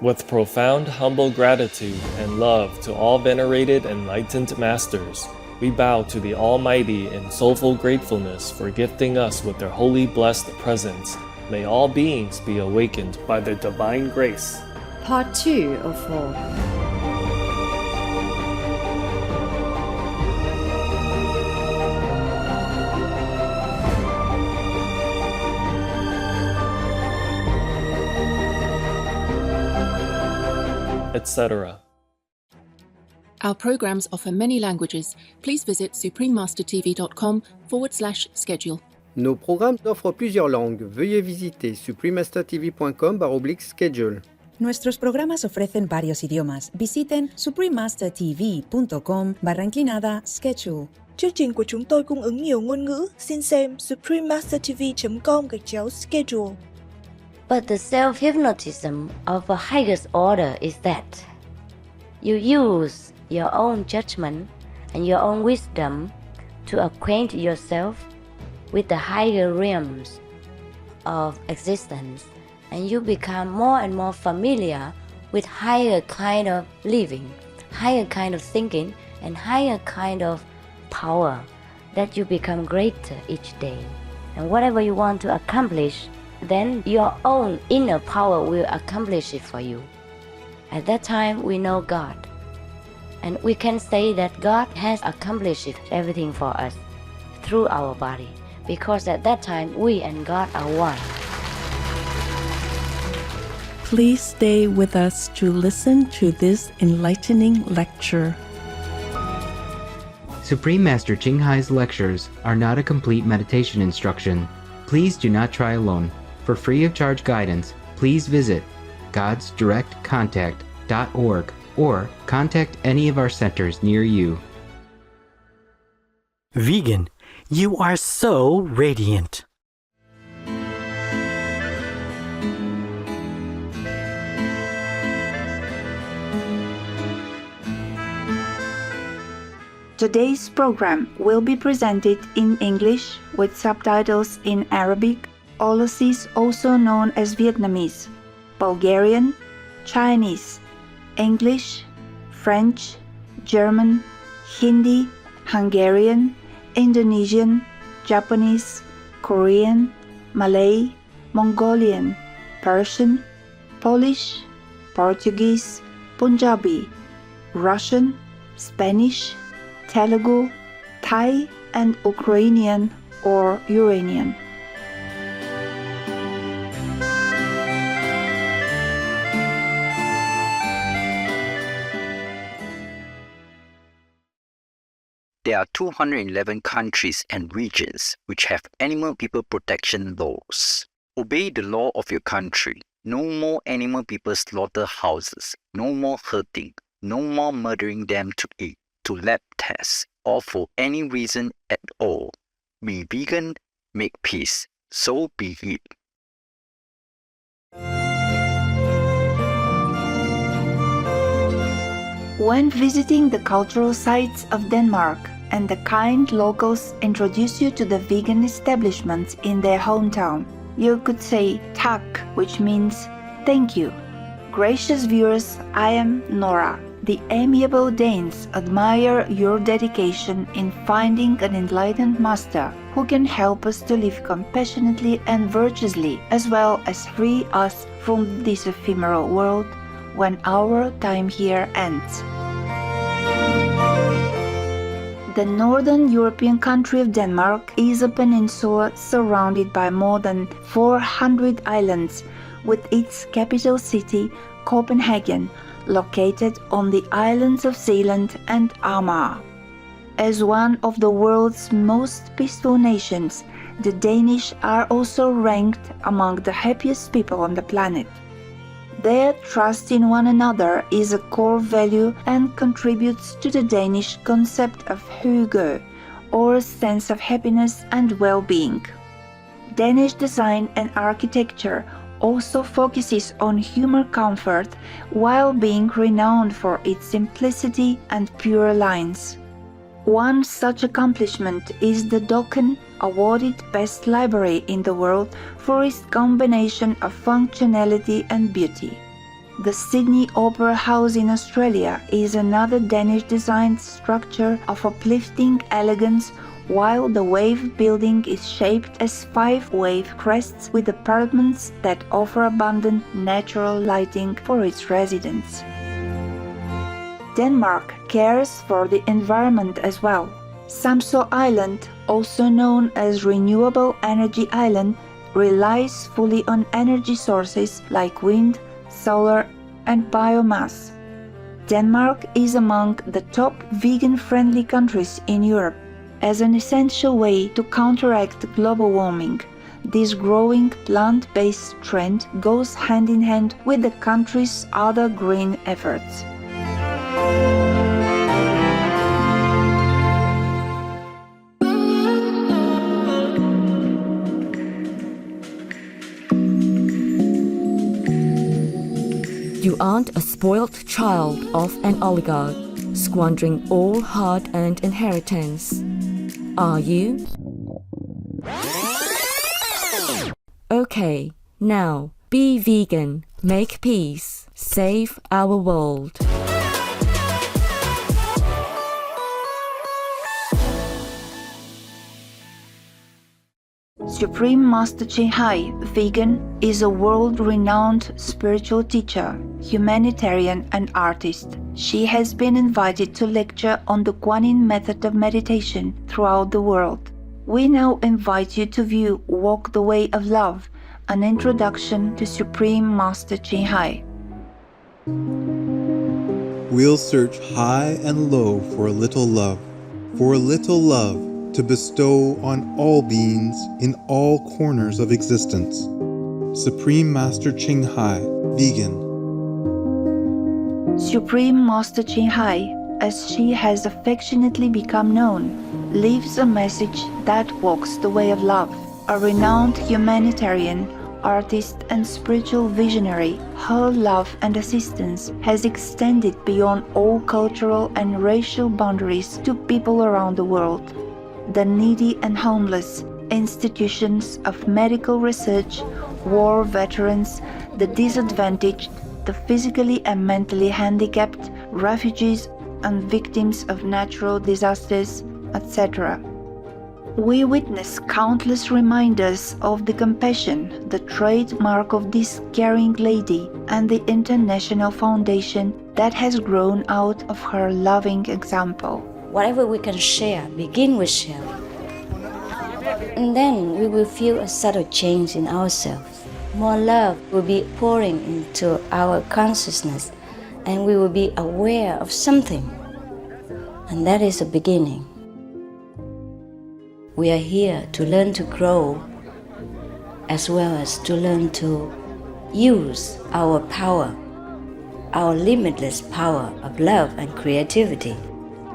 With profound humble gratitude and love to all venerated enlightened masters, we bow to the Almighty in soulful gratefulness for gifting us with their holy blessed presence. May all beings be awakened by their divine grace. Part 2 of 4. Etc. Our programs offer many languages. Please visit suprememastertv.com/schedule. Nos programmes offrent plusieurs langues. Veuillez visiter suprememastertv.com/schedule. Nuestros programas ofrecen varios idiomas. Visiten suprememastertv.com/schedule. Chương trình của chúng tôi cung ứng nhiều ngôn ngữ. Xin xem suprememastertv.com/schedule. But the self-hypnotism of a highest order is that you use your own judgment and your own wisdom to acquaint yourself with the higher realms of existence, and you become more and more familiar with higher kind of living, higher kind of thinking, and higher kind of power, that you become greater each day. And whatever you want to accomplish, then your own inner power will accomplish it for you. At that time, we know God. And we can say that God has accomplished everything for us through our body, because at that time, we and God are one. Please stay with us to listen to this enlightening lecture. Supreme Master Ching Hai's lectures are not a complete meditation instruction. Please do not try alone. For free of charge guidance, please visit godsdirectcontact.org or contact any of our centers near you. Vegan, you are so radiant. Today's program will be presented in English with subtitles in Arabic, Aulacese, also known as Vietnamese, Bulgarian, Chinese, English, French, German, Hindi, Hungarian, Indonesian, Japanese, Korean, Malay, Mongolian, Persian, Polish, Portuguese, Punjabi, Russian, Spanish, Telugu, Thai, and Ukrainian or Uranian. There are 211 countries and regions which have animal people protection laws. Obey the law of your country. No more animal people slaughter houses. No more hurting. No more murdering them to eat, to lab tests, or for any reason at all. Be vegan, make peace. So be it. When visiting the cultural sites of Denmark, and the kind locals introduce you to the vegan establishments in their hometown, you could say tak, which means thank you. Gracious viewers, I am Nora. The amiable Danes admire your dedication in finding an enlightened master who can help us to live compassionately and virtuously, as well as free us from this ephemeral world when our time here ends. The northern European country of Denmark is a peninsula surrounded by more than 400 islands, with its capital city, Copenhagen, located on the islands of Zealand and Amager. As one of the world's most peaceful nations, the Danish are also ranked among the happiest people on the planet. Their trust in one another is a core value and contributes to the Danish concept of hygge, or sense of happiness and well-being. Danish design and architecture also focuses on human comfort while being renowned for its simplicity and pure lines. One such accomplishment is the Dokken, awarded Best Library in the world for its combination of functionality and beauty. The Sydney Opera House in Australia is another Danish-designed structure of uplifting elegance, while the Wave building is shaped as 5 wave crests with apartments that offer abundant natural lighting for its residents. Denmark cares for the environment as well. Samso Island, also known as Renewable Energy Island, relies fully on energy sources like wind, solar, and biomass. Denmark is among the top vegan-friendly countries in Europe. As an essential way to counteract global warming, this growing plant-based trend goes hand in hand with the country's other green efforts. You aren't a spoilt child of an oligarch, squandering all hard-earned inheritance. Are you? Okay, now, be vegan, make peace, save our world. Supreme Master Ching Hai, vegan, is a world-renowned spiritual teacher, humanitarian and artist. She has been invited to lecture on the Guanyin method of meditation throughout the world. We now invite you to view Walk the Way of Love, an introduction to Supreme Master Ching Hai. We'll search high and low for a little love to bestow on all beings in all corners of existence. Supreme Master Ching Hai, vegan. Supreme Master Ching Hai, as she has affectionately become known, leaves a message that walks the way of love. A renowned humanitarian, artist and spiritual visionary, her love and assistance has extended beyond all cultural and racial boundaries to people around the world. The needy and homeless, institutions of medical research, war veterans, the disadvantaged, the physically and mentally handicapped, refugees and victims of natural disasters, etc. We witness countless reminders of the compassion, the trademark of this caring lady, and the international foundation that has grown out of her loving example. Whatever we can share, begin with share. And then we will feel a subtle change in ourselves. More love will be pouring into our consciousness, and we will be aware of something. And that is a beginning. We are here to learn to grow, as well as to learn to use our power, our limitless power of love and creativity,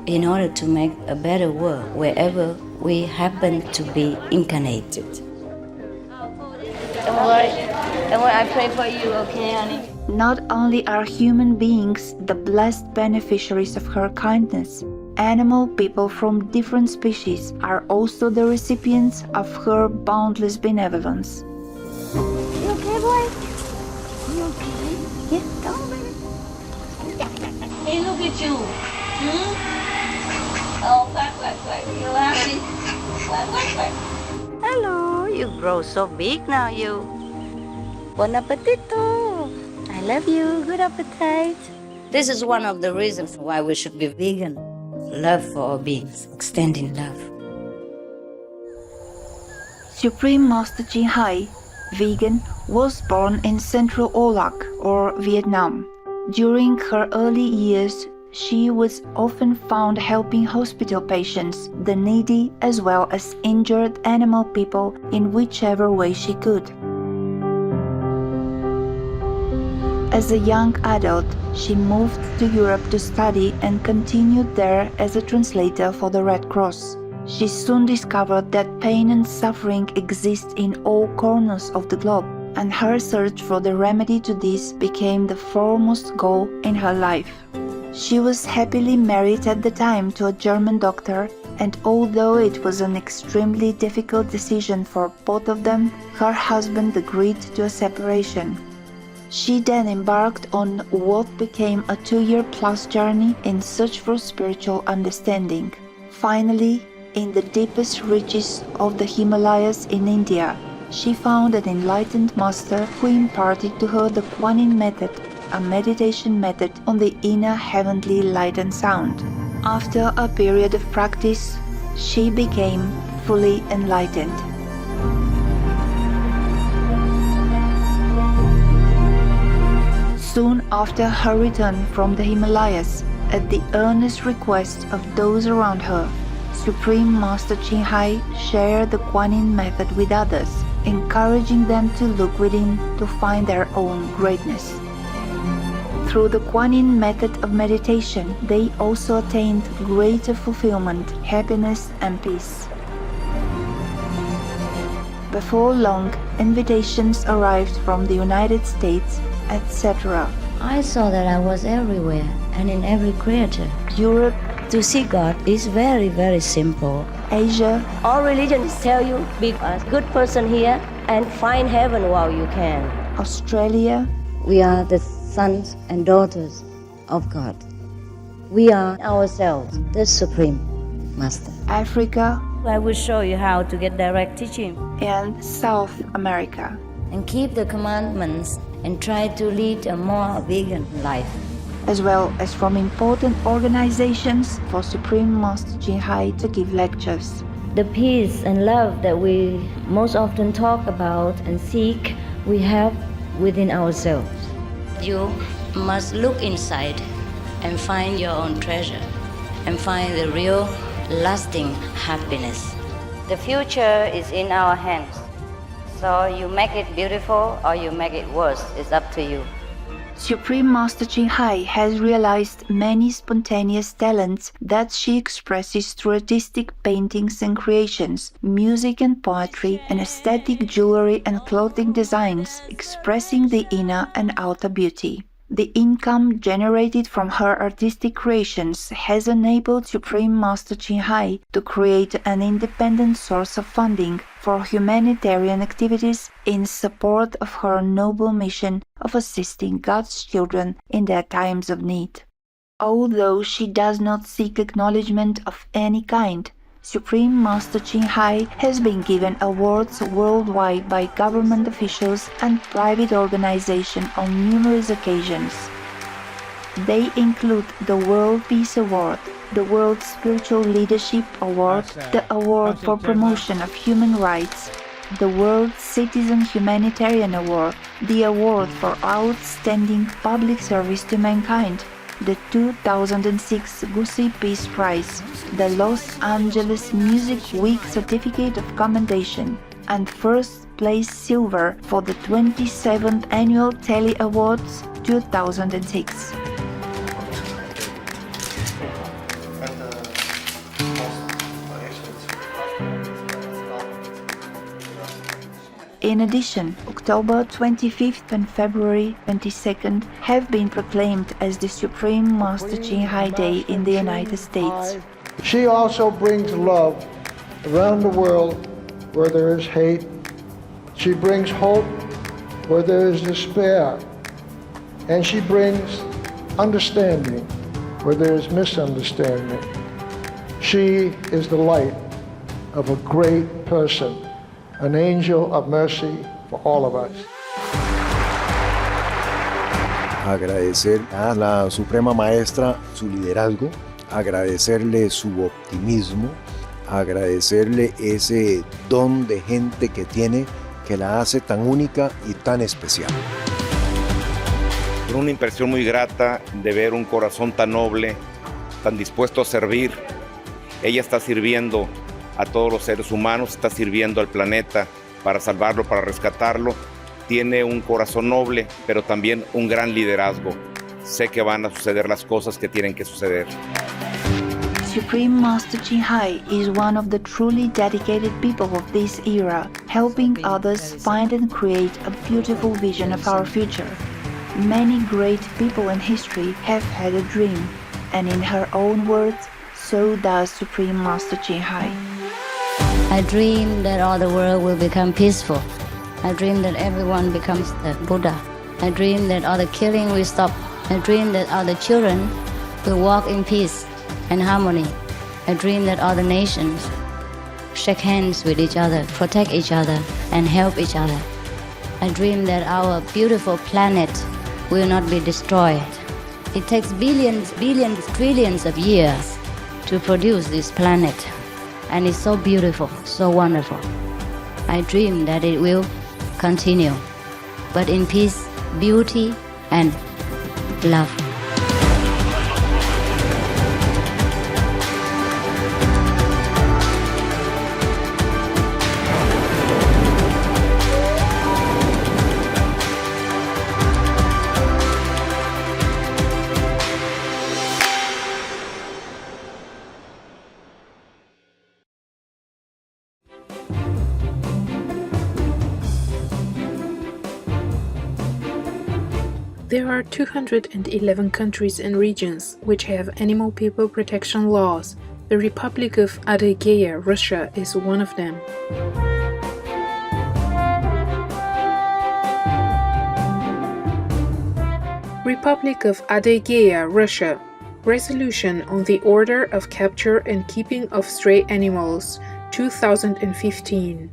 in order to make a better world wherever we happen to be incarnated. Don't worry, I pray for you, okay, honey? Not only are human beings the blessed beneficiaries of her kindness, animal people from different species are also the recipients of her boundless benevolence. You okay, boy? You okay? Yeah, come on, baby. Hey, look at you. Oh, quack. You happy? Quack. Hello, you grow so big now, you. Bon appetito. I love you. Good appetite. This is one of the reasons why we should be vegan. Love for all beings, extending love. Supreme Master Ching Hai, vegan, was born in Central Olac, or Vietnam. During her early years, she was often found helping hospital patients, the needy, as well as injured animal people in whichever way she could. As a young adult, she moved to Europe to study and continued there as a translator for the Red Cross. She soon discovered that pain and suffering exist in all corners of the globe, and her search for the remedy to this became the foremost goal in her life. She was happily married at the time to a German doctor, and although it was an extremely difficult decision for both of them, her husband agreed to a separation. She then embarked on what became a 2-year-plus journey in search for spiritual understanding. Finally, in the deepest reaches of the Himalayas in India, she found an enlightened master who imparted to her the Kuan Yin method, a meditation method on the inner heavenly light and sound. After a period of practice, she became fully enlightened. Soon after her return from the Himalayas, at the earnest request of those around her, Supreme Master Ching Hai shared the Kuan Yin method with others, encouraging them to look within to find their own greatness. Through the Kuan Yin method of meditation, they also attained greater fulfillment, happiness, and peace. Before long, invitations arrived from the United States, etc. I saw that I was everywhere and in every creature. Europe, to see God is very, very simple. Asia, all religions tell you be a good person here and find heaven while you can. Australia. We are the sons and daughters of God. We are ourselves, the Supreme Master. Africa. I will show you how to get direct teaching. And South America. And keep the commandments and try to lead a more vegan life. As well as from important organizations for Supreme Master Ching Hai to give lectures. The peace and love that we most often talk about and seek, we have within ourselves. You must look inside and find your own treasure and find the real lasting happiness. The future is in our hands. So you make it beautiful or you make it worse, it's up to you. Supreme Master Ching Hai has realized many spontaneous talents that she expresses through artistic paintings and creations, music and poetry, and aesthetic jewelry and clothing designs, expressing the inner and outer beauty. The income generated from her artistic creations has enabled Supreme Master Ching Hai to create an independent source of funding for humanitarian activities in support of her noble mission of assisting God's children in their times of need. Although she does not seek acknowledgement of any kind, Supreme Master Ching Hai has been given awards worldwide by government officials and private organizations on numerous occasions. They include the World Peace Award, the World Spiritual Leadership Award, the Award for Promotion of Human Rights, the World Citizen Humanitarian Award, the Award for Outstanding Public Service to Mankind, the 2006 Gusi Peace Prize, the Los Angeles Music Week Certificate of Commendation, and first place silver for the 27th Annual Telly Awards 2006. In addition, October 25th and February 22nd have been proclaimed as the Supreme Master Ching Hai Day in the United States. She also brings love around the world where there is hate. She brings hope where there is despair. And she brings understanding where there is misunderstanding. She is the light of a great person, an angel of mercy for all of us. Agradecer a la Suprema Maestra su liderazgo, agradecerle su optimismo, agradecerle ese don de gente que tiene que la hace tan única y tan especial. Una impresión muy grata de ver un corazón tan noble, tan dispuesto a servir. Ella está sirviendo a todos los seres humanos, está sirviendo al planeta para salvarlo, para rescatarlo. Tiene un corazón noble, pero también un gran liderazgo. Sé que van a suceder las cosas que tienen que suceder. Supreme Master Ching Hai is one of the truly dedicated people of this era, helping others find and create a beautiful vision of our future. Many great people in history have had a dream, and in her own words, so does Supreme Master Ching Hai. I dream that all the world will become peaceful. I dream that everyone becomes the Buddha. I dream that all the killing will stop. I dream that all the children will walk in peace and harmony. I dream that all the nations shake hands with each other, protect each other, and help each other. I dream that our beautiful planet will not be destroyed. It takes billions, trillions of years to produce this planet, and it's so beautiful, so wonderful. I dream that it will continue, but in peace, beauty, and love. There are 211 countries and regions which have animal people protection laws. The Republic of Adygea, Russia, is one of them. Republic of Adygea, Russia. Resolution on the Order of Capture and Keeping of Stray Animals, 2015.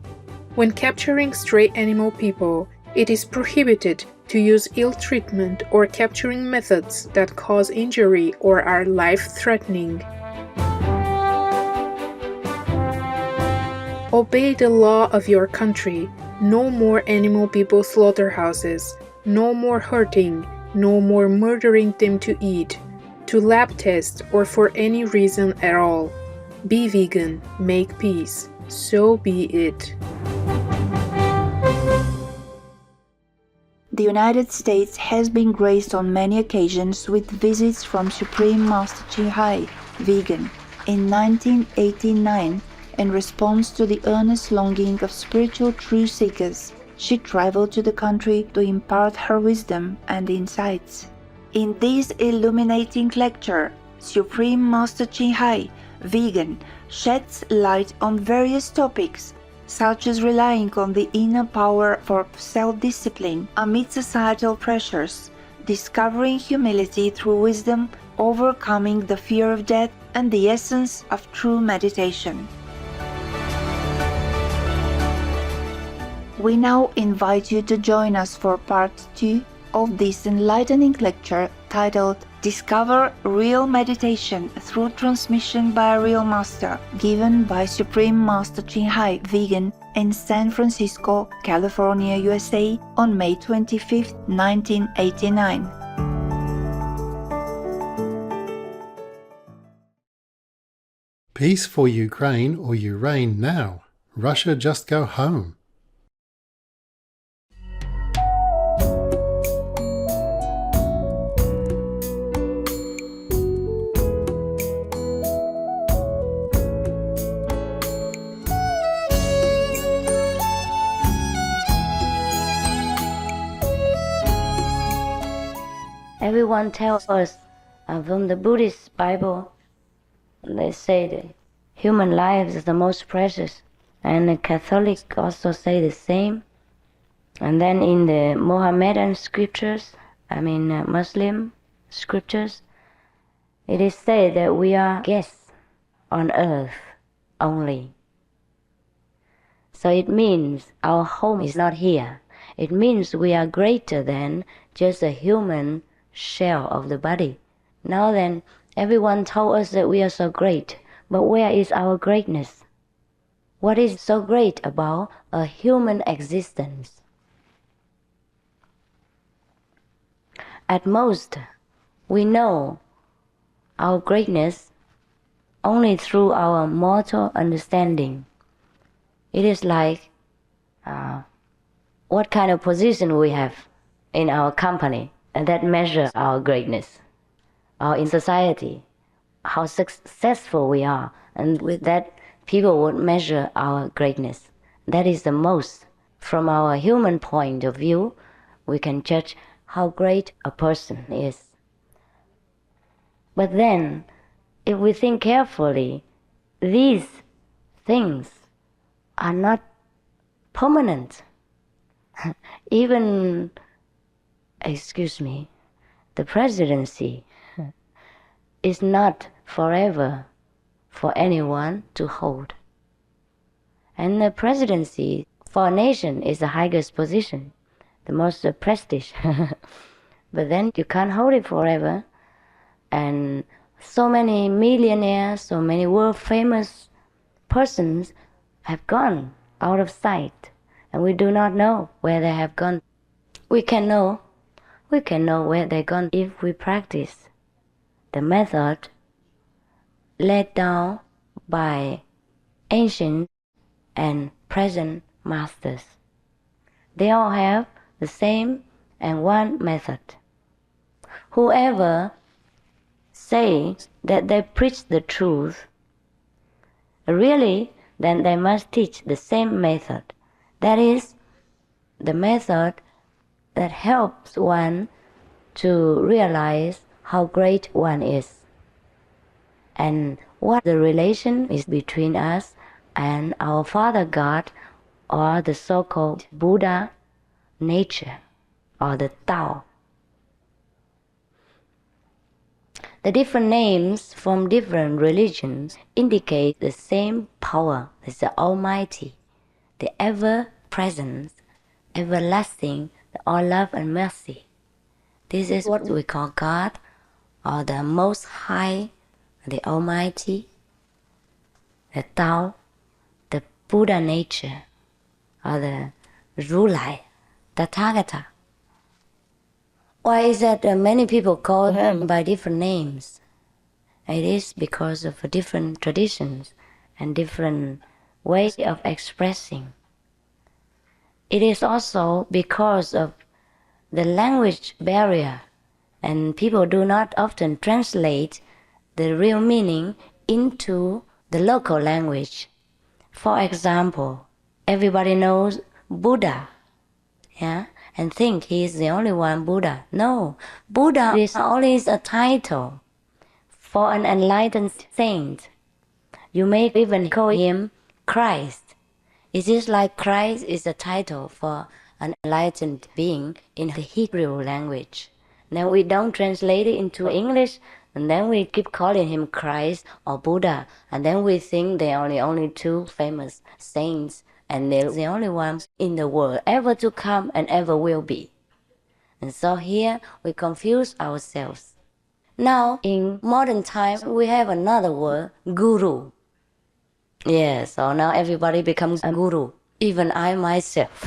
When capturing stray animal people, it is prohibited to use ill treatment or capturing methods that cause injury or are life-threatening. Obey the law of your country. No more animal people slaughterhouses. No more hurting. No more murdering them to eat, to lab test, or for any reason at all. Be vegan. Make peace. So be it. The United States has been graced on many occasions with visits from Supreme Master Ching Hai, vegan. In 1989, in response to the earnest longing of spiritual truth seekers, she traveled to the country to impart her wisdom and insights. In this illuminating lecture, Supreme Master Ching Hai, vegan, sheds light on various topics, such as relying on the inner power for self-discipline amid societal pressures, discovering humility through wisdom, overcoming the fear of death, and the essence of true meditation. We now invite you to join us for part 2 of this enlightening lecture titled Discover Real Meditation Through Transmission by a Real Master, given by Supreme Master Ching Hai, vegan, in San Francisco, California, USA, on May 25, 1989. Peace for Ukraine or you reign now. Russia just go home. Everyone tells us from the Buddhist Bible, they say that human life is the most precious, and the Catholic also say the same. And then in the Mohammedan scriptures, Muslim scriptures, it is said that we are guests on earth only. So it means our home is not here. It means we are greater than just a human shell of the body. Now then, everyone told us that we are so great, but where is our greatness? What is so great about a human existence? At most, we know our greatness only through our mortal understanding. It is like what kind of position we have in our company, and that measures our greatness. Or in society, how successful we are, and with that, people would measure our greatness. That is the most. From our human point of view, we can judge how great a person is. But then, if we think carefully, these things are not permanent. Even excuse me, the presidency is not forever for anyone to hold. And the presidency for a nation is the highest position, the most prestige. But then you can't hold it forever. And so many millionaires, so many world famous persons have gone out of sight, and we do not know where they have gone. We can know where they're gone if we practice the method laid down by ancient and present masters. They all have the same and one method. Whoever says that they preach the truth, really, then they must teach the same method. That is, the method that helps one to realize how great one is and what the relation is between us and our Father God, or the so-called Buddha nature, or the Tao. The different names from different religions indicate the same power as the Almighty, the ever-present, everlasting, the all love and mercy. This is what we call God, or the Most High, the Almighty, the Tao, the Buddha nature, or the Rulai, Tathagata. Why is that many people call him by different names? It is because of different traditions and different ways of expressing. It is also because of the language barrier, and people do not often translate the real meaning into the local language. For example, everybody knows Buddha, and think he is the only one Buddha. No, Buddha is only a title for an enlightened saint. You may even call him Christ. It is like Christ is a title for an enlightened being in the Hebrew language. Now we don't translate it into English, and then we keep calling him Christ or Buddha, and then we think there are only two famous saints, and they're the only ones in the world ever to come and ever will be. And so here we confuse ourselves. Now, in modern times, we have another word, guru. Yes, so now everybody becomes a guru, even I myself.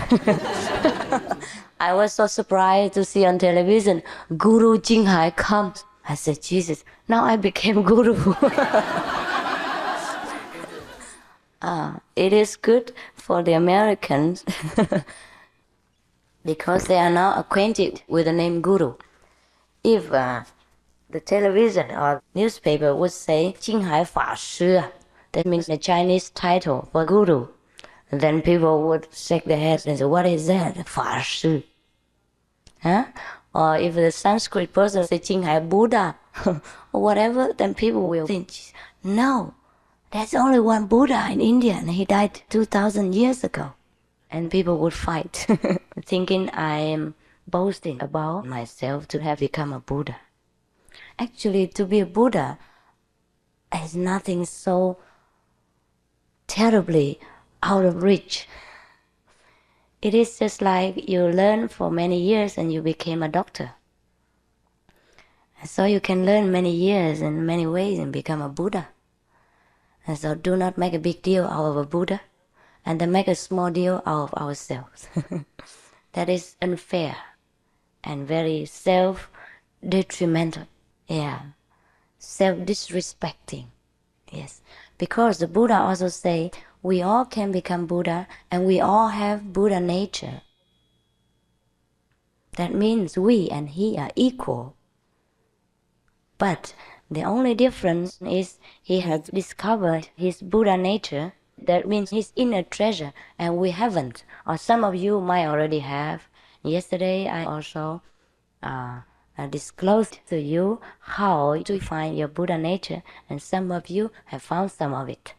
I was so surprised to see on television, Guru Jinghai comes. I said, Jesus, now I became guru. It is good for the Americans because they are now acquainted with the name Guru. If the television or newspaper would say Jinghai Fa Shi, that means the Chinese title for Guru, then people would shake their heads and say, what is that? Fa Shi. Or if the Sanskrit person say Jinghai Buddha or whatever, then people will think, no, there's only one Buddha in India and he died 2,000 years ago. And people would fight, thinking I am boasting about myself to have become a Buddha. Actually, to be a Buddha is nothing so terribly out of reach. It is just like you learn for many years and you became a doctor. And so you can learn many years in many ways and become a Buddha. And so do not make a big deal out of a Buddha, and then make a small deal out of ourselves. That is unfair and very self-detrimental. Self-disrespecting. Yes, because the Buddha also say we all can become Buddha and we all have Buddha nature. That means we and he are equal. But the only difference is he has discovered his Buddha nature. That means his inner treasure, and we haven't. Or some of you might already have. Yesterday I also disclosed to you how to find your Buddha nature, and some of you have found some of it.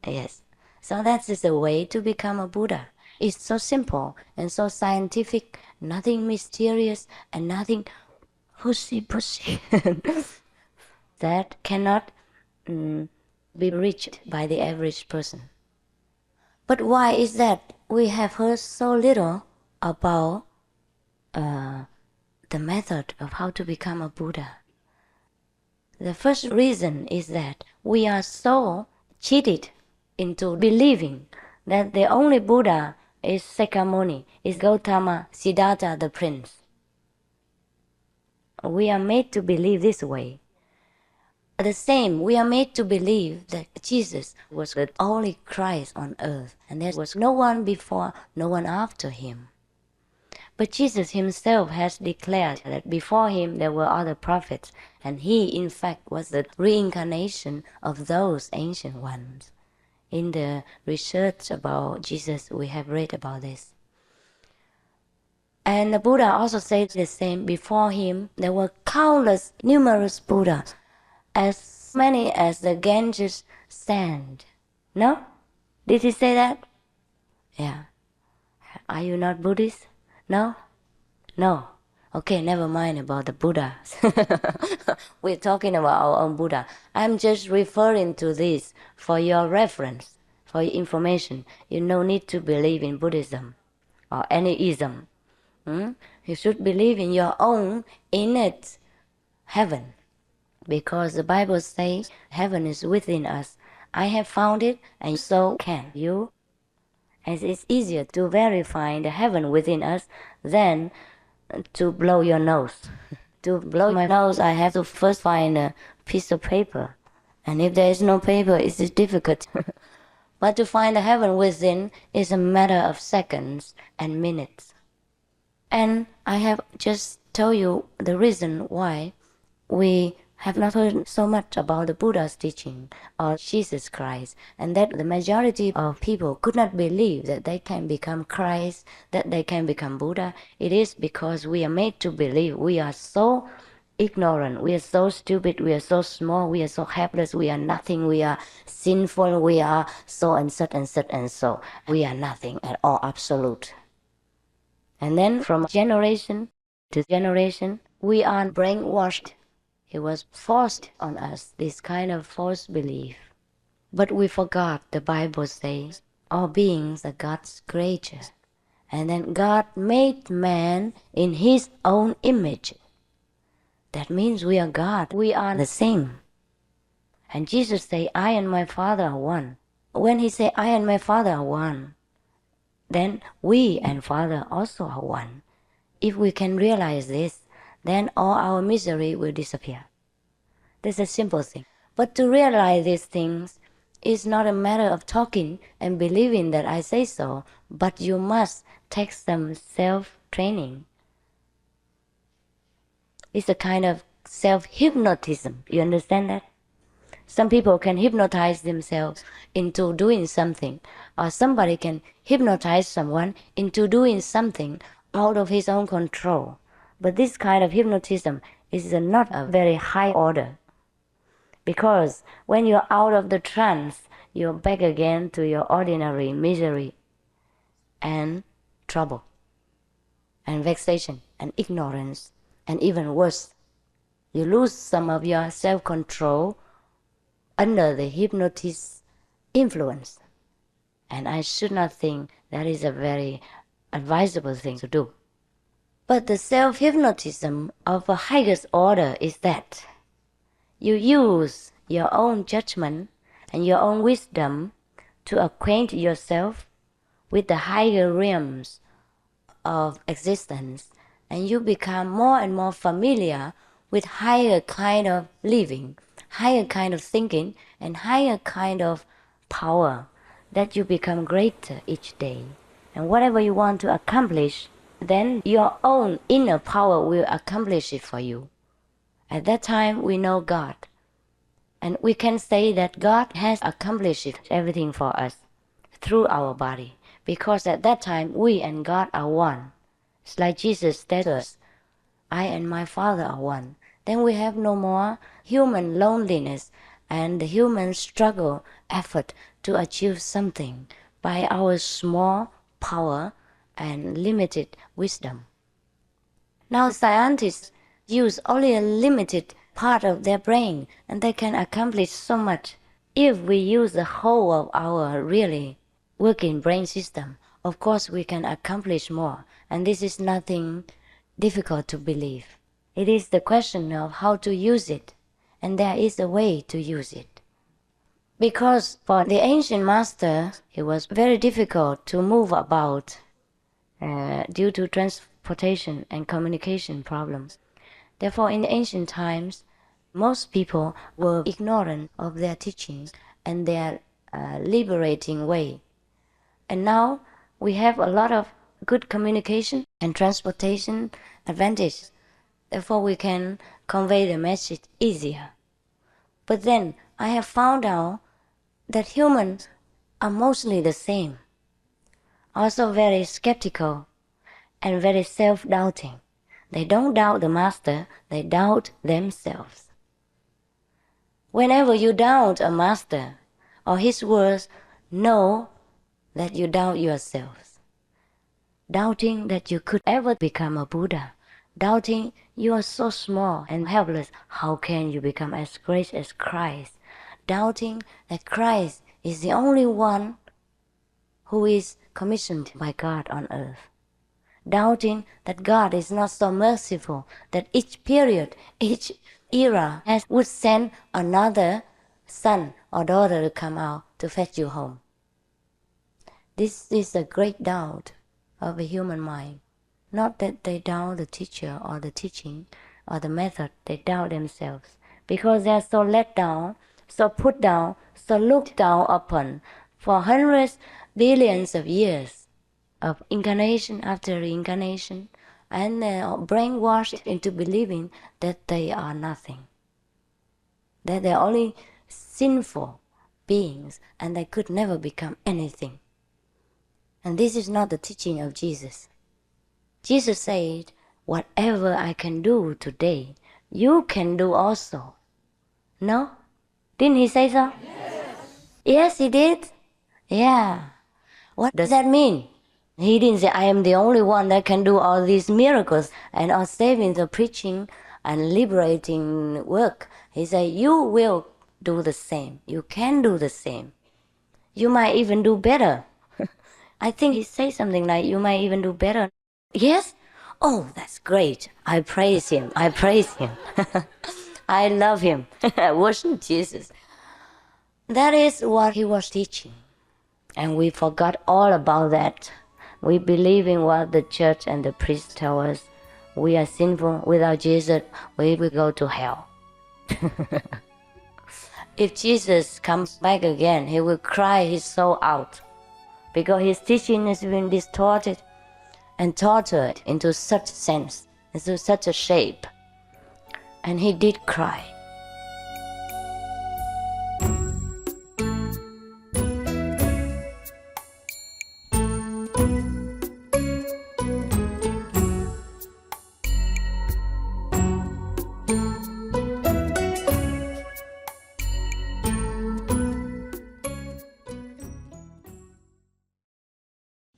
Yes. So that is a way to become a Buddha. It's so simple and so scientific, nothing mysterious and nothing pushy that cannot be reached by the average person. But why is that we have heard so little about the method of how to become a Buddha? The first reason is that we are so cheated into believing that the only Buddha is Sakyamuni, is Gautama, Siddhartha the prince. We are made to believe this way. The same, we are made to believe that Jesus was the only Christ on earth, and there was no one before, no one after him. But Jesus himself has declared that before him there were other prophets, and he in fact was the reincarnation of those ancient ones. In the research about Jesus, we have read about this. And the Buddha also said the same. Before him there were countless, numerous Buddhas, as many as the Ganges sand. No? Did he say that? Yeah. Are you not Buddhist? No? No. Okay, never mind about the Buddhas. We're talking about our own Buddha. I'm just referring to this for your reference, for your information. You no need to believe in Buddhism or any ism. You should believe in your own innate heaven, because the Bible says heaven is within us. I have found it, and so can you. As it's easier to verify the heaven within us than to blow your nose. To blow my nose, I have to first find a piece of paper. And if there is no paper, it's difficult. But to find the heaven within is a matter of seconds and minutes. And I have just told you the reason why we have not heard so much about the Buddha's teaching or Jesus Christ, and that the majority of people could not believe that they can become Christ, that they can become Buddha. It is because we are made to believe. We are so ignorant, we are so stupid, we are so small, we are so helpless, we are nothing, we are sinful, we are so and such and such and so. We are nothing at all, absolute. And then from generation to generation, we are brainwashed. It was forced on us, this kind of false belief. But we forgot the Bible says all beings are God's creatures. And then God made man in his own image. That means we are God. We are the same. And Jesus said, I and my Father are one. When he said, I and my Father are one, then we and Father also are one. If we can realize this, then all our misery will disappear. This is a simple thing. But to realize these things is not a matter of talking and believing that I say so, but you must take some self-training. It's a kind of self-hypnotism. You understand that? Some people can hypnotize themselves into doing something, or somebody can hypnotize someone into doing something out of his own control. But this kind of hypnotism is not a very high order. Because when you're out of the trance, you're back again to your ordinary misery and trouble and vexation and ignorance, and even worse, you lose some of your self-control under the hypnotist's influence. And I should not think that is a very advisable thing to do. But the self-hypnotism of a highest order is that you use your own judgment and your own wisdom to acquaint yourself with the higher realms of existence, and you become more and more familiar with higher kind of living, higher kind of thinking, and higher kind of power, that you become greater each day. And whatever you want to accomplish, then your own inner power will accomplish it for you. At that time, we know God. And we can say that God has accomplished everything for us through our body. Because at that time, we and God are one. It's like Jesus said to us, I and my Father are one. Then we have no more human loneliness and the human struggle, effort to achieve something by our small power and limited wisdom. Now scientists use only a limited part of their brain and they can accomplish so much. If we use the whole of our really working brain system, of course we can accomplish more, and this is nothing difficult to believe. It is the question of how to use it, and there is a way to use it. Because for the ancient master, it was very difficult to move about due to transportation and communication problems. Therefore, in ancient times, most people were ignorant of their teachings and their liberating way. And now we have a lot of good communication and transportation advantage. Therefore, we can convey the message easier. But then I have found out that humans are mostly the same, also very skeptical and very self-doubting. They don't doubt the master, they doubt themselves. Whenever you doubt a master or his words, know that you doubt yourselves. Doubting that you could ever become a Buddha. Doubting you are so small and helpless, how can you become as great as Christ? Doubting that Christ is the only one who is commissioned by God on earth. Doubting that God is not so merciful, that each period, each era would send another son or daughter to come out to fetch you home. This is a great doubt of the human mind. Not that they doubt the teacher or the teaching or the method, they doubt themselves. Because they are so let down, so put down, so looked down upon for hundreds, billions of years of incarnation after reincarnation, and brainwashed into believing that they are nothing, that they are only sinful beings and they could never become anything. And this is not the teaching of Jesus. Jesus said, whatever I can do today, you can do also. No? Didn't he say so? Yes, he did. Yeah. What does that mean? He didn't say, I am the only one that can do all these miracles and all saving the preaching and liberating work. He said, you will do the same. You can do the same. You might even do better. I think he said something like, you might even do better. Yes? Oh, that's great. I praise him. I praise him. I love him. I worship Jesus. That is what he was teaching. And we forgot all about that. We believe in what the church and the priests tell us. We are sinful. Without Jesus, we will go to hell. If Jesus comes back again, he will cry his soul out, because his teaching has been distorted and tortured into such sense, into such a shape. And he did cry.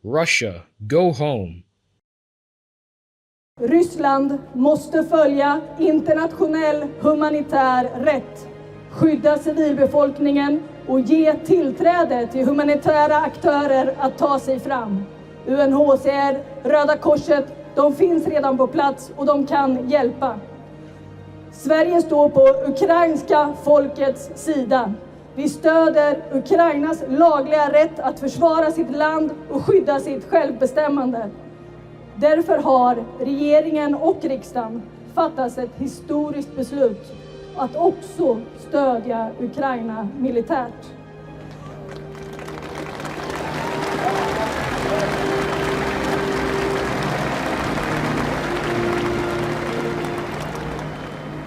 Russia, go home. Ryssland måste följa internationell humanitär rätt, skydda civilbefolkningen och ge tillträde till humanitära aktörer att ta sig fram. UNHCR, Röda Korset, de finns redan på plats och de kan hjälpa. Sverige står på ukrainska folkets sida. Vi stöder Ukrainas lagliga rätt att försvara sitt land och skydda sitt självbestämmande. Därför har regeringen och riksdagen fattat ett historiskt beslut att också stödja Ukraina militärt.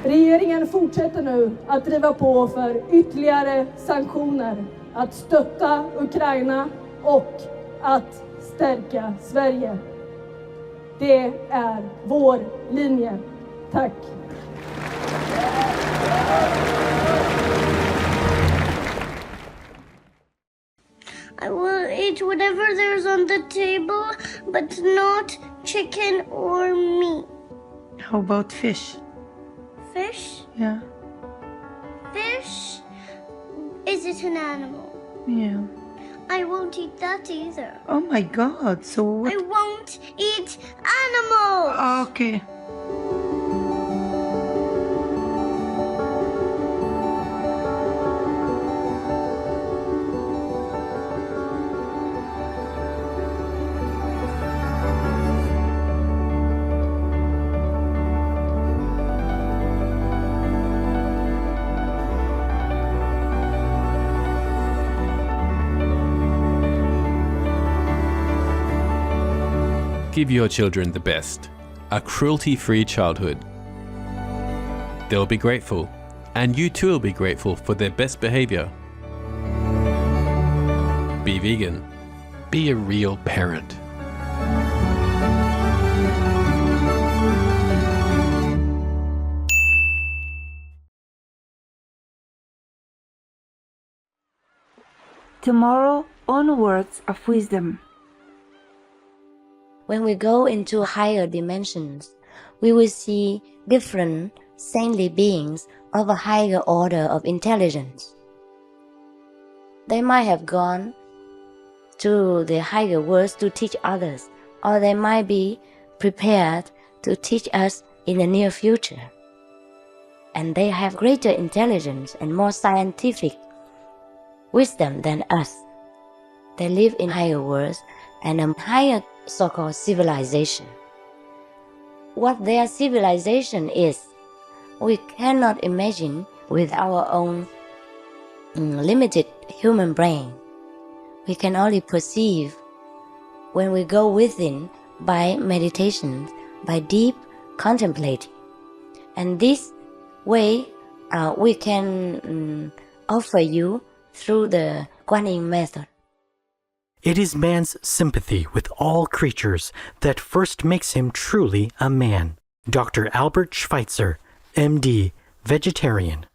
Regeringen fortsätter nu att driva på för ytterligare sanktioner, att stötta Ukraina och att stärka Sverige. Det är vår linje. Tack. I will eat whatever there's on the table, but not chicken or meat. How about fish? Fish? Yeah. Fish? Is it an animal? Yeah. I won't eat that either. Oh my God, so what? I won't eat animals! Okay. Give your children the best, a cruelty-free childhood. They'll be grateful, and you too will be grateful for their best behavior. Be vegan. Be a real parent. Tomorrow on Words of Wisdom. When we go into higher dimensions, we will see different saintly beings of a higher order of intelligence. They might have gone to the higher worlds to teach others, or they might be prepared to teach us in the near future. And they have greater intelligence and more scientific wisdom than us. They live in higher worlds and a higher so-called civilization. What their civilization is, we cannot imagine with our own limited human brain. We can only perceive when we go within by meditation, by deep contemplating. And this way we can offer you through the Kuan Yin method. It is man's sympathy with all creatures that first makes him truly a man. Dr. Albert Schweitzer, MD, vegetarian.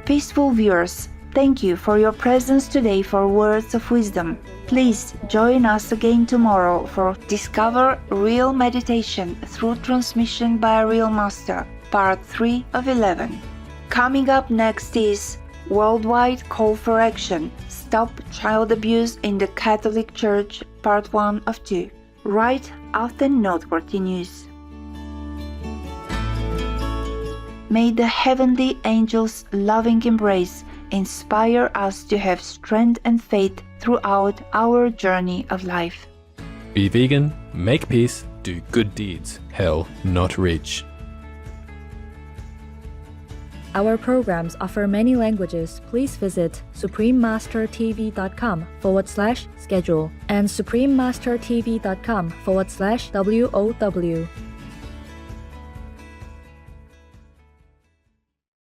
Peaceful viewers, thank you for your presence today for Words of Wisdom. Please join us again tomorrow for Discover Real Meditation through Transmission by a Real Master, Part 3 of 11. Coming up next is Worldwide Call for Action, Stop Child Abuse in the Catholic Church, Part 1 of 2, right after noteworthy news. May the heavenly angels' loving embrace inspire us to have strength and faith throughout our journey of life. Be vegan, make peace, do good deeds. Hell not reach. Our programs offer many languages. Please visit suprememastertv.com/schedule and suprememastertv.com/WOW.